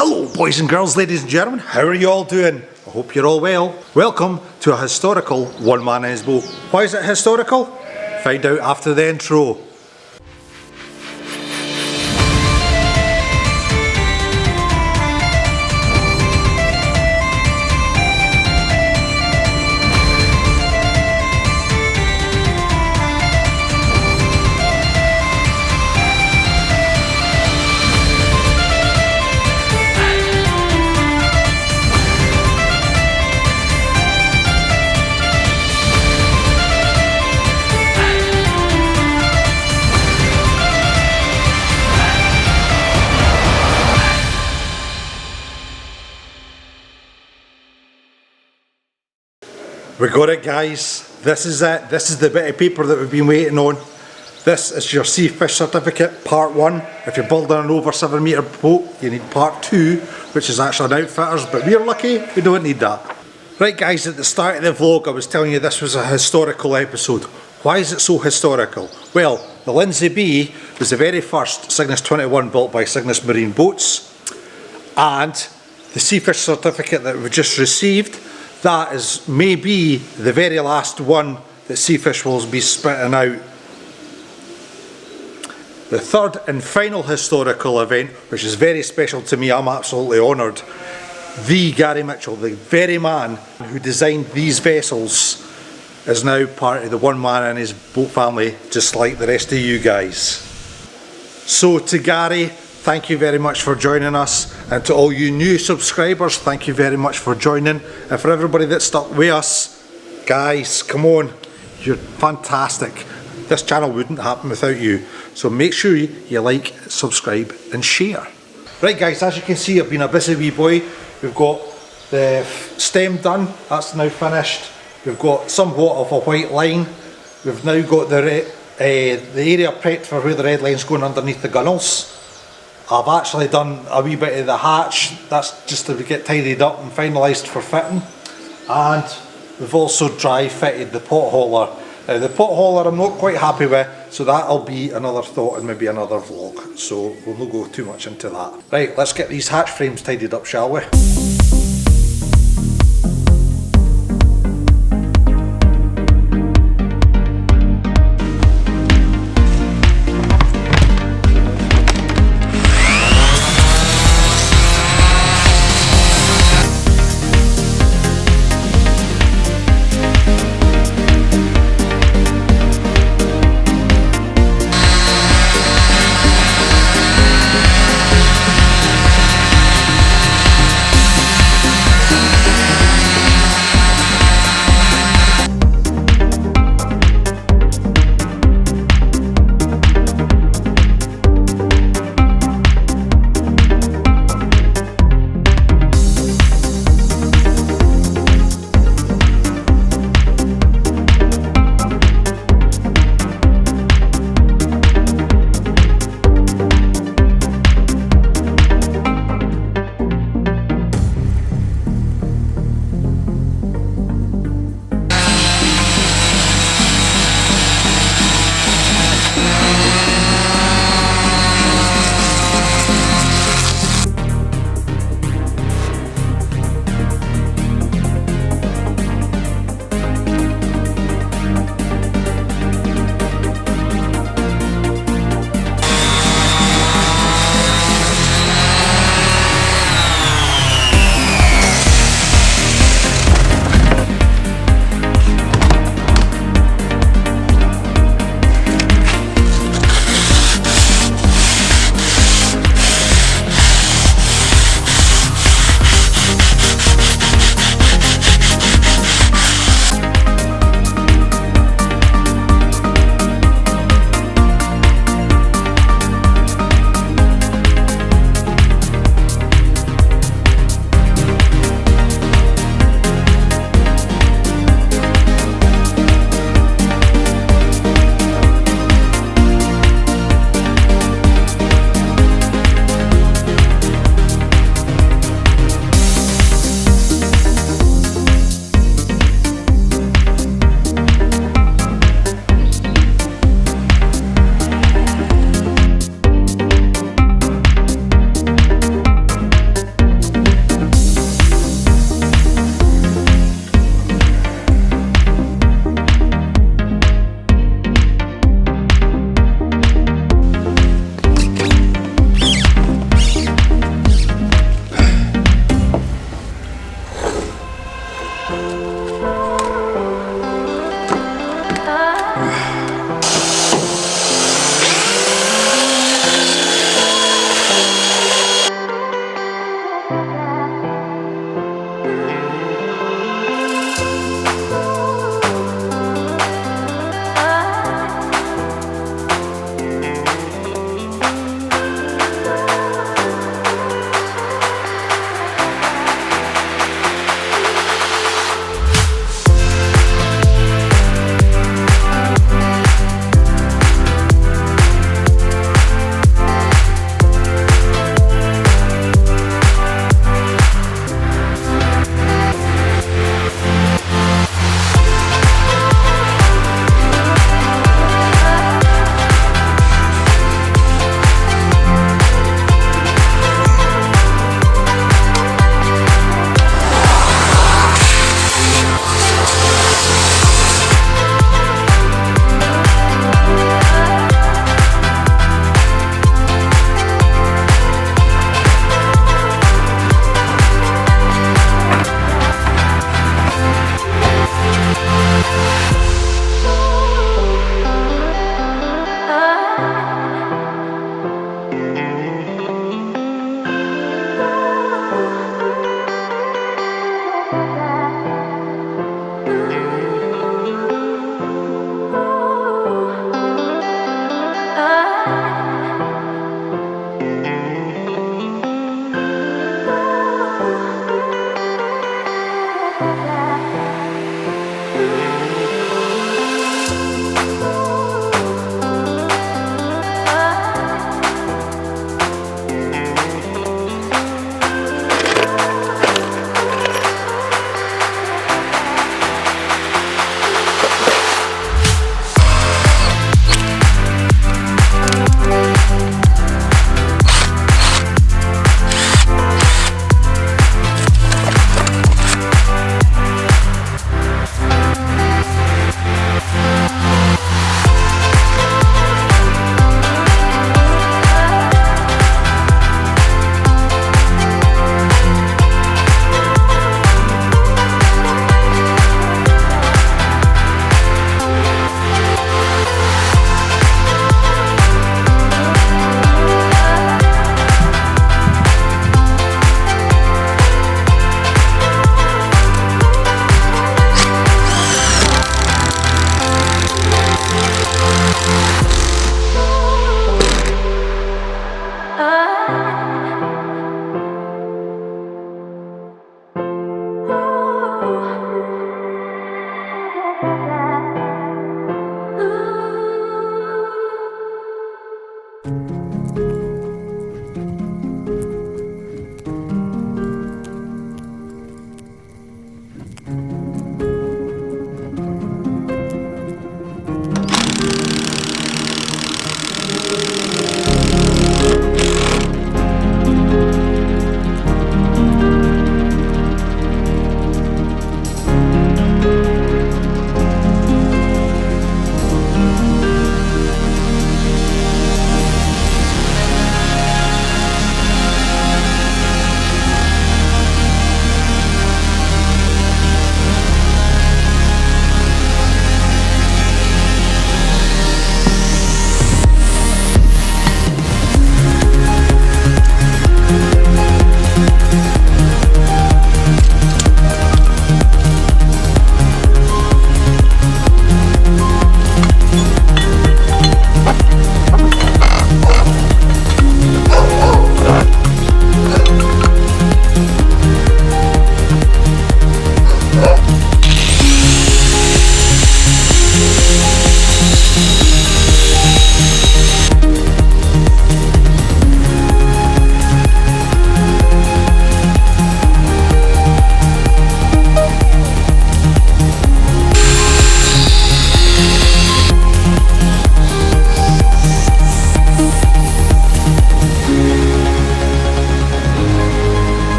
Hello boys and girls, ladies and gentlemen, how are you all doing? I hope you're all well. Welcome to a historical One Man in His Boat. Why is it historical? Find out after the intro. We got it, guys. This is it. This is the bit of paper that we've been waiting on. This is your Sea Fish Certificate, part 1. If you're building an over 7 metre boat, you need part 2, which is actually an outfitters, but we're lucky, we don't need that. Right guys, at the start of the vlog I was telling you this was a historical episode. Why is it so historical? Well, the Lindsay B was the very first Cygnus 21 built by Cygnus Marine Boats, and the Sea Fish Certificate that we've just received, that is maybe the very last one that Sea Fish will be spitting out. The third and final historical event, which is very special to me, I'm absolutely honoured. The Gary Mitchell, the very man who designed these vessels, is now part of the One Man in His Boat family, just like the rest of you guys. So to Gary, thank you very much for joining us, and to all you new subscribers, thank you very much for joining, and for everybody that stuck with us, guys, come on, you're fantastic. This channel wouldn't happen without you, so make sure you like, subscribe and share. Right guys, as you can see, I've been a busy wee boy. We've got the stem done, that's now finished. We've got somewhat of a white line. We've now got the area prepped for where the red line's going underneath the gunnels. I've actually done a wee bit of the hatch, that's just to get tidied up and finalised for fitting. And we've also dry fitted the pot hauler. Now the pot hauler I'm not quite happy with, so that'll be another thought and maybe another vlog. So we'll not go too much into that. Right, let's get these hatch frames tidied up, shall we?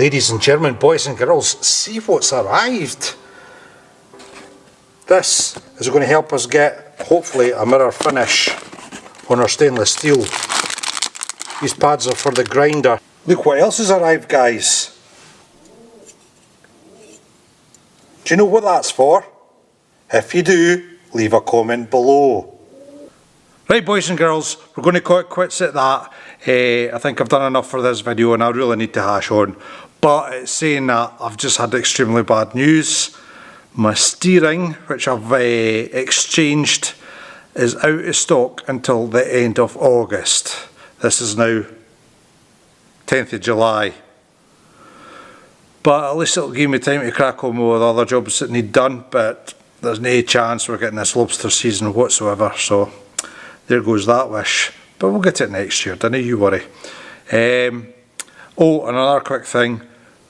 Ladies and gentlemen, boys and girls, see what's arrived. This is going to help us get, hopefully, a mirror finish on our stainless steel. These pads are for the grinder. Look what else has arrived, guys. Do you know what that's for? If you do, leave a comment below. Right, boys and girls, we're going to call it quits at that. I think I've done enough for this video and I really need to hash on. But it's saying that I've just had extremely bad news. My steering, which I've exchanged, is out of stock until the end of August. This is now 10th of July. But at least it'll give me time to crack on with other jobs that need done, but there's no chance we're getting this lobster season whatsoever, so there goes that wish. But we'll get it next year, don't you worry. Oh, another quick thing,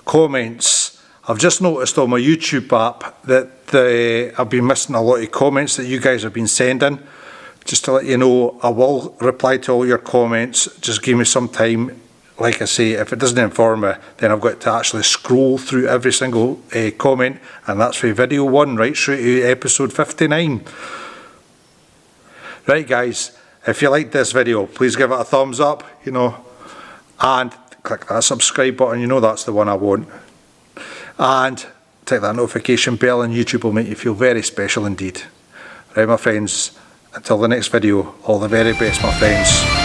comments. I've just noticed on my YouTube app that I've been missing a lot of comments that you guys have been sending. Just to let you know, I will reply to all your comments, just give me some time. Like I say, if it doesn't inform me, then I've got to actually scroll through every single comment, and that's for video 1 right through to episode 59. Right guys, if you liked this video, please give it a thumbs up, you know, and click that subscribe button, you know that's the one I want. And click that notification bell, and YouTube will make you feel very special indeed. Right my friends, until the next video, all the very best my friends.